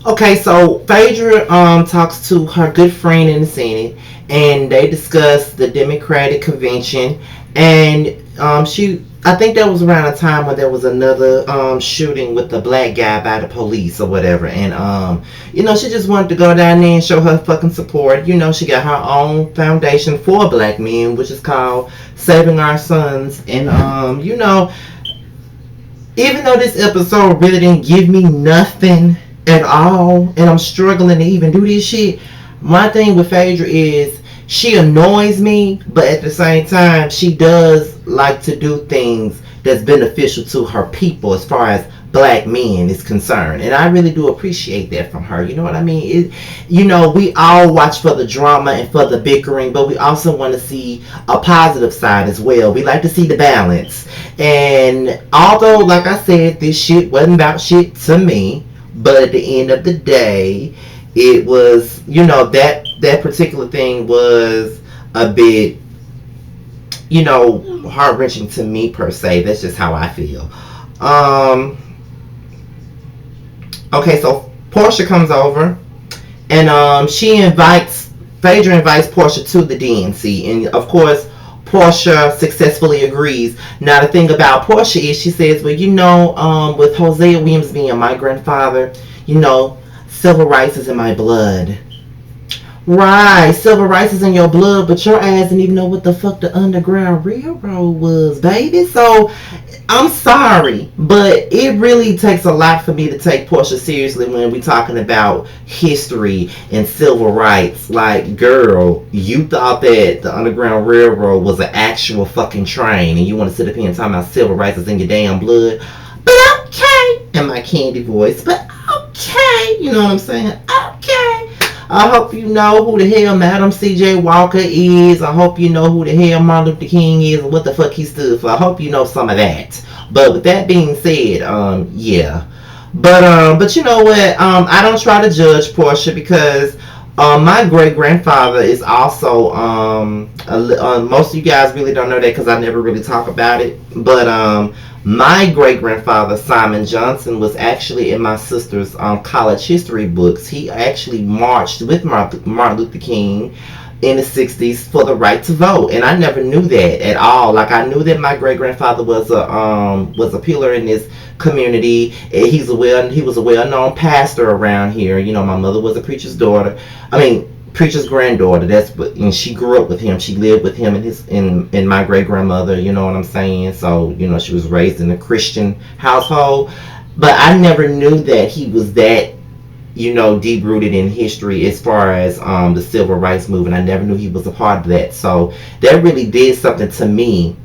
Okay, so Phaedra talks to her good friend in the Senate, and they discuss the Democratic convention, and she. I think that was around a time when there was another shooting with the black guy by the police or whatever, and she just wanted to go down there and show her fucking support. She got her own foundation for black men, which is called Saving Our Sons, and even though this episode really didn't give me nothing at all, and I'm struggling to even do this shit, my thing with Phaedra is she annoys me, but at the same time, she does like to do things that's beneficial to her people as far as black men is concerned, and I really do appreciate that from her. You know what I mean? We all watch for the drama and for the bickering, but we also want to see a positive side as well. We like to see the balance. And although, like I said, this shit wasn't about shit to me, but at the end of the day, it was, that particular thing was a bit, heart wrenching to me per se. That's just how I feel. Um, okay, so Portia comes over, and Phaedra invites Portia to the DNC, and of course, Portia successfully agrees. Now, the thing about Portia is she says, well, with Hosea Williams being my grandfather, civil rights is in my blood. Right, civil rights is in your blood, but your ass didn't even know what the fuck the Underground Railroad was, baby. So, I'm sorry, but it really takes a lot for me to take Portia seriously when we talking about history and civil rights. Like, girl, you thought that the Underground Railroad was an actual fucking train, and you want to sit up here and talk about civil rights is in your damn blood. But okay, in my candy voice, but okay, you know what I'm saying? Okay. I hope you know who the hell Madam C.J. Walker is. I hope you know who the hell Martin Luther King is and what the fuck he stood for. I hope you know some of that. But with that being said, yeah. But you know what? I don't try to judge Portia because my great grandfather is also most of you guys really don't know that because I never really talk about it. But my great grandfather Simon Johnson was actually in my sister's college history books. He actually marched with Martin Luther King in the 60s for the right to vote, and I never knew that at all. Like, I knew that my great grandfather was a pillar in this community. He was a well-known pastor around here. My mother was a preacher's daughter. I mean, preacher's granddaughter. And she grew up with him. She lived with him and my great grandmother. You know what I'm saying? So she was raised in a Christian household, but I never knew that he was that deep rooted in history as far as the civil rights movement. I never knew he was a part of that. So that really did something to me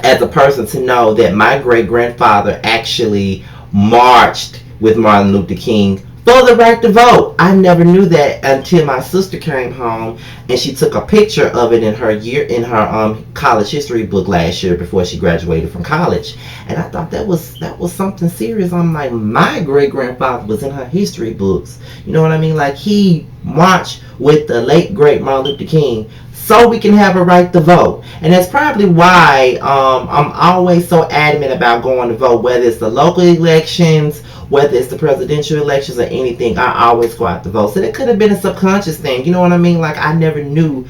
as a person to know that my great grandfather actually marched with Martin Luther King for the right to vote. I never knew that until my sister came home and she took a picture of it in her college history book last year before she graduated from college. And I thought that was something serious. I'm like, my great grandfather was in her history books. You know what I mean? Like, he marched with the late great Martin Luther King so we can have a right to vote. And that's probably why I'm always so adamant about going to vote, whether it's the local elections, whether it's the presidential elections, or anything. I always go out to vote. So that could have been a subconscious thing. You know what I mean? Like, I never knew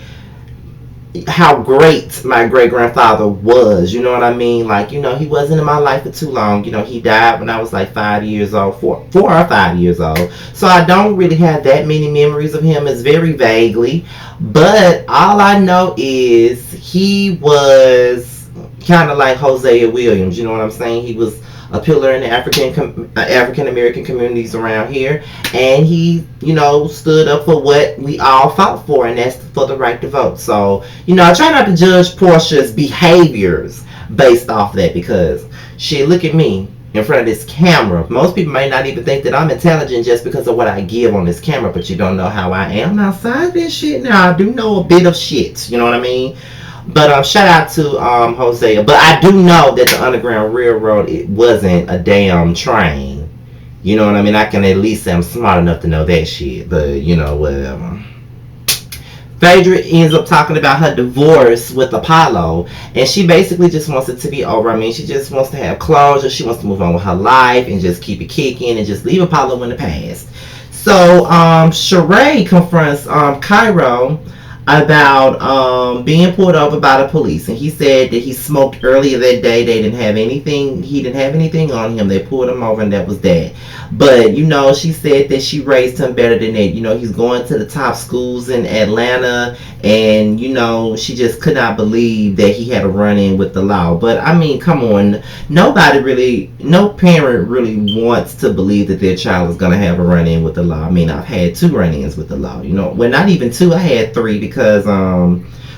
how great my great grandfather was. You know what I mean? Like, he wasn't in my life for too long. He died when I was like 5 years old, 4 or 5 years old. So I don't really have that many memories of him. It's very vaguely. But all I know is he was kind of like Hosea Williams. You know what I'm saying? He was a pillar in the African American communities around here, and he stood up for what we all fought for, and that's for the right to vote. So I try not to judge Portia's behaviors based off that, because shit, look at me in front of this camera. Most people may not even think that I'm intelligent just because of what I give on this camera, but you don't know how I am outside this shit. Now, I do know a bit of shit, you know what I mean? But shout out to Hosea. But I do know that the Underground Railroad, it wasn't a damn train. You know what I mean? I can at least say I'm smart enough to know that shit. But whatever. Phaedra ends up talking about her divorce with Apollo, and she basically just wants it to be over. I mean, she just wants to have closure. She wants to move on with her life and just keep it kicking and just leave Apollo in the past. So, Sheree confronts Cairo about being pulled over by the police, and he said that he smoked earlier that day. They didn't have anything. He didn't have anything on him. They pulled him over, and that was that. But she said that she raised him better than that. He's going to the top schools in Atlanta, and she just could not believe that he had a run in with the law. But I mean, come on, no parent really wants to believe that their child is gonna have a run in with the law. I mean, I've had two run ins with the law. Well, not even two. I had three because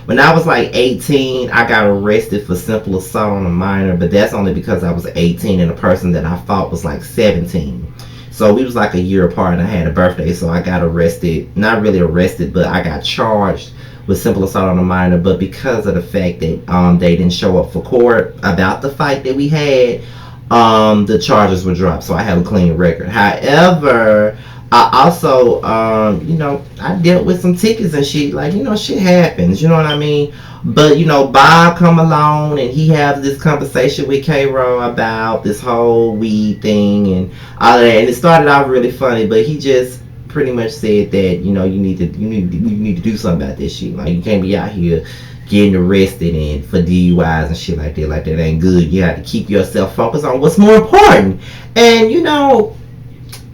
when I was like 18, I got arrested for simple assault on a minor, but that's only because I was 18 and the person that I fought was like 17. So we was like a year apart, and I had a birthday, so I got arrested. Not really arrested, but I got charged with simple assault on a minor. But because of the fact that they didn't show up for court about the fight that we had, the charges were dropped. So I have a clean record. However, I also, I dealt with some tickets and shit. Like, shit happens. You know what I mean? But, Bob come along and he has this conversation with K-Ro about this whole weed thing and all of that. And it started off really funny, but he just pretty much said that, you need to do something about this shit. Like, you can't be out here getting arrested and for DUIs and shit like that. Like, that ain't good. You have to keep yourself focused on what's more important. And,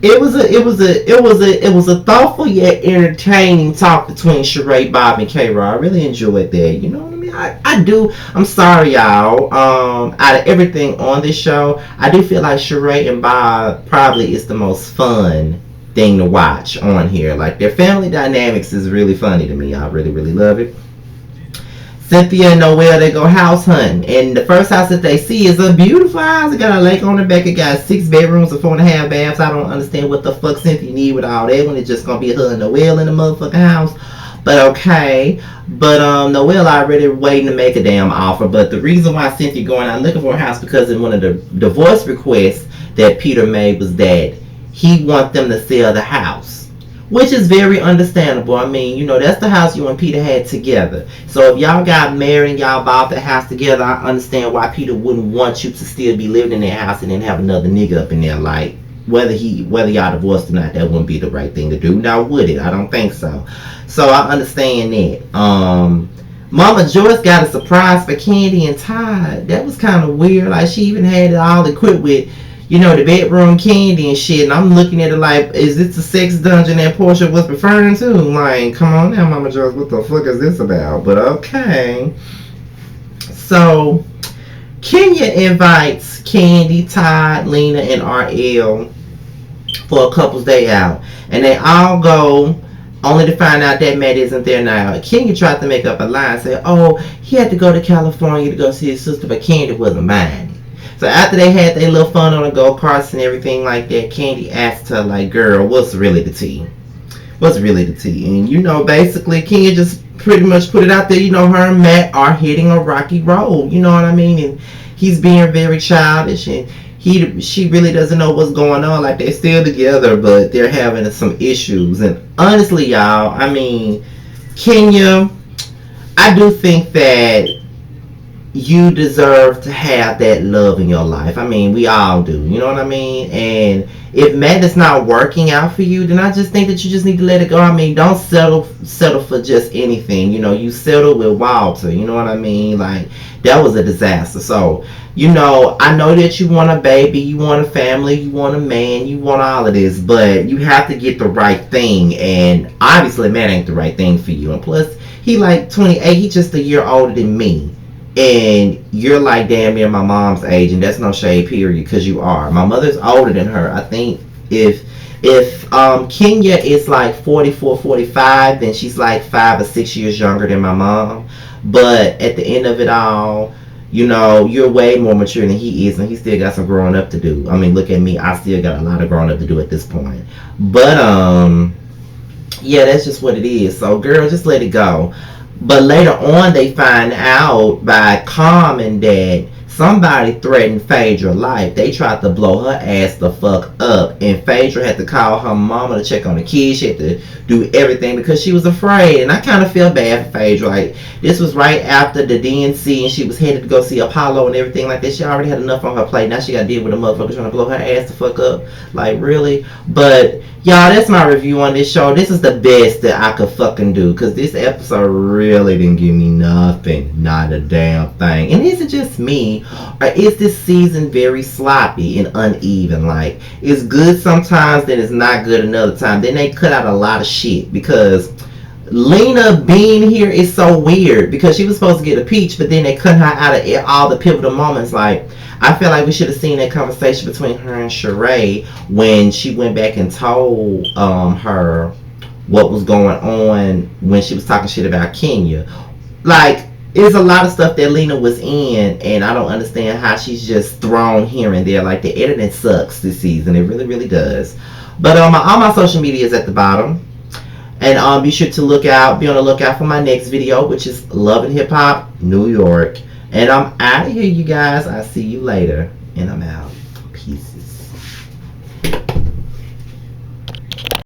it was a thoughtful yet entertaining talk between Sheree, Bob, and K-Ro. I really enjoyed that. You know what I mean? I do. I'm sorry, y'all. Out of everything on this show, I do feel like Sheree and Bob probably is the most fun thing to watch on here. Like, their family dynamics is really funny to me. I really, really love it. Cynthia and Noelle, they go house hunting, and the first house that they see is a beautiful house. It got a lake on the back. It got 6 bedrooms and 4.5 baths. I don't understand what the fuck Cynthia need with all that when it's just gonna be her and Noelle in the motherfucking house. But okay. But Noelle already waiting to make a damn offer. But the reason why Cynthia going out looking for a house because in one of the divorce requests that Peter made was that he want them to sell the house. Which is very understandable. I mean, that's the house you and Peter had together. So if y'all got married and y'all bought the house together, I understand why Peter wouldn't want you to still be living in that house and then have another nigga up in there. Like, whether y'all divorced or not, that wouldn't be the right thing to do. Now, would it? I don't think so. So I understand that. Mama Joyce got a surprise for Candy and Todd. That was kind of weird. Like, she even had it all equipped with the bedroom candy and shit. And I'm looking at it like, is this the sex dungeon that Portia was referring to? Like, come on now, Mama Joyce, what the fuck is this about? But okay. So, Kenya invites Candy, Todd, Lena, and RL for a couple's day out. And they all go only to find out that Matt isn't there now. Kenya tried to make up a lie and say, oh, he had to go to California to go see his sister, but Candy wasn't mine. So after they had their little fun on the go-karts and everything like that, Candy asked her, like, girl, what's really the tea? What's really the tea? And, basically, Kenya just pretty much put it out there. Her and Matt are hitting a rocky road. You know what I mean? And he's being very childish. And she really doesn't know what's going on. Like, they're still together, but they're having some issues. And honestly, y'all, I mean, Kenya, I do think that you deserve to have that love in your life. I mean, we all do. You know what I mean? And if Matt is not working out for you, then I just think that you just need to let it go. I mean, don't settle for just anything. You settle with Walter. You know what I mean? Like, that was a disaster. So, I know that you want a baby, you want a family, you want a man, you want all of this, but you have to get the right thing. And obviously, Matt ain't the right thing for you. And plus, he like 28. He just a year older than me. And you're like damn near my mom's age, and that's no shade period, because you are. My mother's older than her. I think if Kenya is like 44, 45, then she's like 5 or 6 years younger than my mom. But at the end of it all, you're way more mature than he is, and he still got some growing up to do. I mean, look at me. I still got a lot of growing up to do at this point. But yeah, that's just what it is. So girl, just let it go. But later on, they find out by Carmen that Somebody threatened Phaedra's life. They tried to blow her ass the fuck up. And Phaedra had to call her mama to check on the kids. She had to do everything because she was afraid. And I kind of feel bad for Phaedra. Like, this was right after the DNC and she was headed to go see Apollo and everything like that. She already had enough on her plate. Now she got to deal with a motherfucker trying to blow her ass the fuck up. Like, really? But y'all, that's my review on this show. This is the best that I could fucking do. Because this episode really didn't give me nothing. Not a damn thing. And is it just me? Or is this season very sloppy and uneven? Like, it's good sometimes, then it's not good another time. Then they cut out a lot of shit. Because Lena being here is so weird. Because she was supposed to get a peach, but then they cut her out of all the pivotal moments. Like, I feel like we should have seen that conversation between her and Sheree when she went back and told her what was going on when she was talking shit about Kenya. Like, there's a lot of stuff that Lena was in, and I don't understand how she's just thrown here and there. Like, the editing sucks this season. It really, really does. But all my social media is at the bottom. And be sure to be on the lookout for my next video, which is Love and Hip Hop New York. And I'm out of here, you guys. I'll see you later. And I'm out. Pieces.